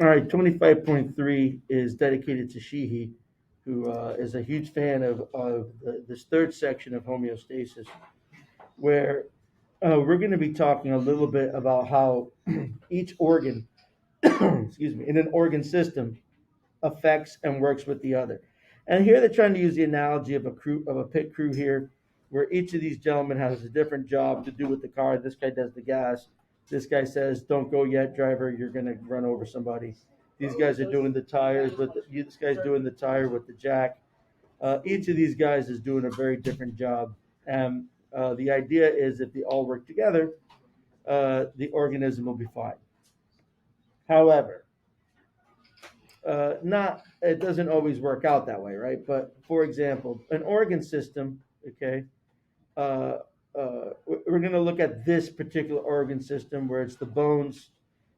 All right, 25.3 is dedicated to Sheehy, who is a huge fan of this third section of homeostasis, where we're going to be talking a little bit about how each organ, excuse me, in an organ system affects and works with the other. And here they're trying to use the analogy of a pit crew here, where each of these gentlemen has a different job to do with the car. This guy does the gas. This guy says, "Don't go yet, driver. You're going to run over somebody." These guys are doing the tires, but this guy's doing the tire with the jack. Each of these guys is doing a very different job. And the idea is if they all work together, the organism will be fine. However, not it doesn't always work out that way, right? But for example, an organ system, okay, uh, we're going to look at this particular organ system where it's the bones,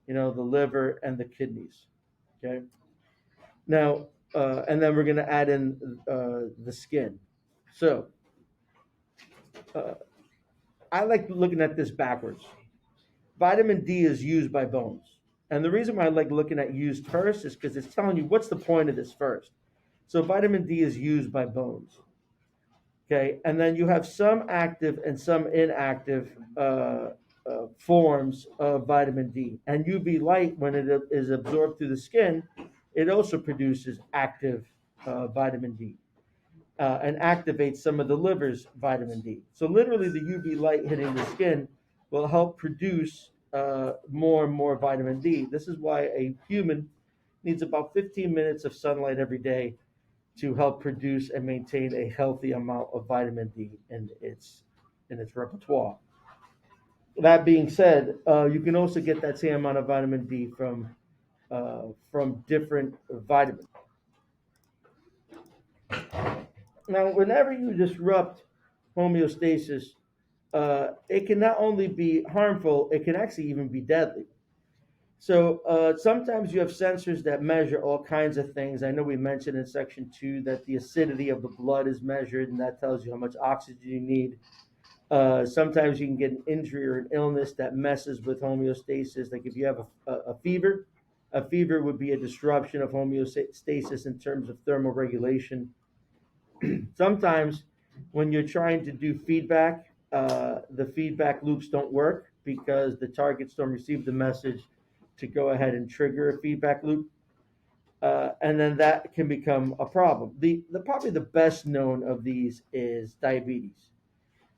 the liver and the kidneys, okay. Now, and then we're going to add in the skin. So uh, I like looking at this backwards. Vitamin D is used by bones. And the reason why I like looking at used first is because it's telling you what's the point of this first. So vitamin D is used by bones. Okay, and then you have some active and some inactive forms of vitamin D. And UV light, when it is absorbed through the skin, it also produces active vitamin D and activates some of the liver's vitamin D. So literally, the UV light hitting the skin will help produce more and more vitamin D. This is why a human needs about 15 minutes of sunlight every day to help produce and maintain a healthy amount of vitamin D in its repertoire. That being said, you can also get that same amount of vitamin D from different vitamins. Now, whenever you disrupt homeostasis, it can not only be harmful, it can actually even be deadly. So sometimes you have sensors that measure all kinds of things. I know we mentioned in section 2 that the acidity of the blood is measured, and that tells you how much oxygen you need. Sometimes you can get an injury or an illness that messes with homeostasis. Like if you have a fever would be a disruption of homeostasis in terms of thermal regulation. Sometimes when you're trying to do feedback, the feedback loops don't work because the targets don't receive the message to go ahead and trigger a feedback loop. And then that can become a problem. The probably the best known of these is diabetes.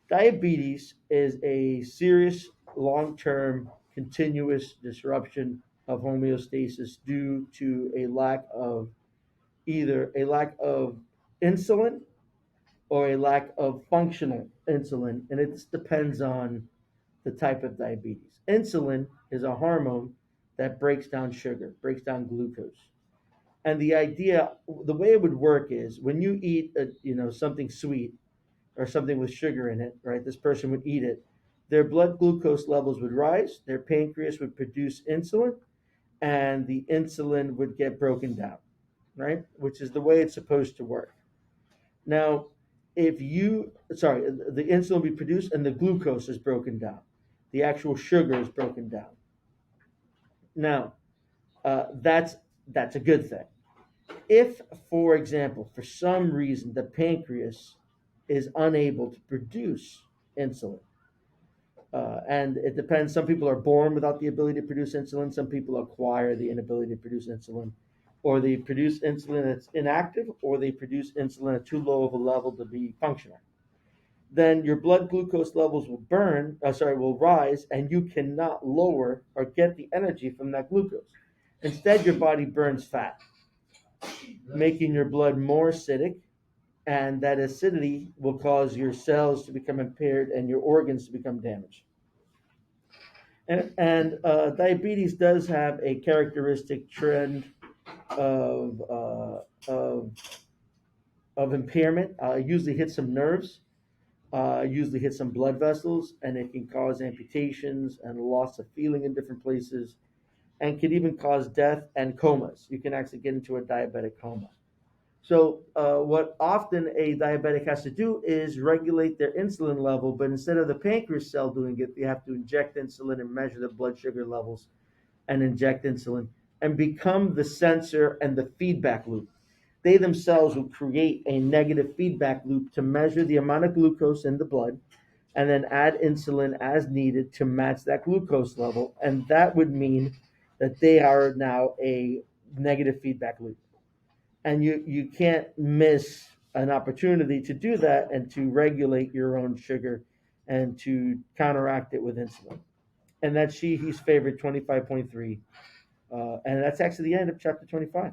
Diabetes is a serious, long-term, continuous disruption of homeostasis due to a lack of insulin or a lack of functional insulin, and it just depends on the type of diabetes. Insulin is a hormone that breaks down sugar, breaks down glucose. And the way it would work is when you eat something sweet or something with sugar in it, right? This person would eat it. Their blood glucose levels would rise, their pancreas would produce insulin, and the insulin would get broken down, right? Which is the way it's supposed to work. Now, the insulin will be produced and the glucose is broken down. The actual sugar is broken down. Now, that's a good thing. If, for example, for some reason the pancreas is unable to produce insulin, and it depends. Some people are born without the ability to produce insulin. Some people acquire the inability to produce insulin, or they produce insulin that's inactive, or they produce insulin at too low of a level to be functional. Then your blood glucose levels will rise, and you cannot lower or get the energy from that glucose. Instead, your body burns fat, making your blood more acidic, and that acidity will cause your cells to become impaired and your organs to become damaged. And diabetes does have a characteristic trend of of impairment. It usually hits some nerves, usually hits some blood vessels, and it can cause amputations and loss of feeling in different places, and can even cause death and comas. You can actually get into a diabetic coma. So, what often a diabetic has to do is regulate their insulin level, but instead of the pancreas cell doing it, they have to inject insulin and measure the blood sugar levels and inject insulin. and become the sensor and the feedback loop. They themselves will create a negative feedback loop to measure the amount of glucose in the blood and then add insulin as needed to match that glucose level. And that would mean that they are now a negative feedback loop. And you can't miss an opportunity to do that and to regulate your own sugar and to counteract it with insulin. And that's Sheehy's favorite 25.3. And that's actually the end of chapter 25.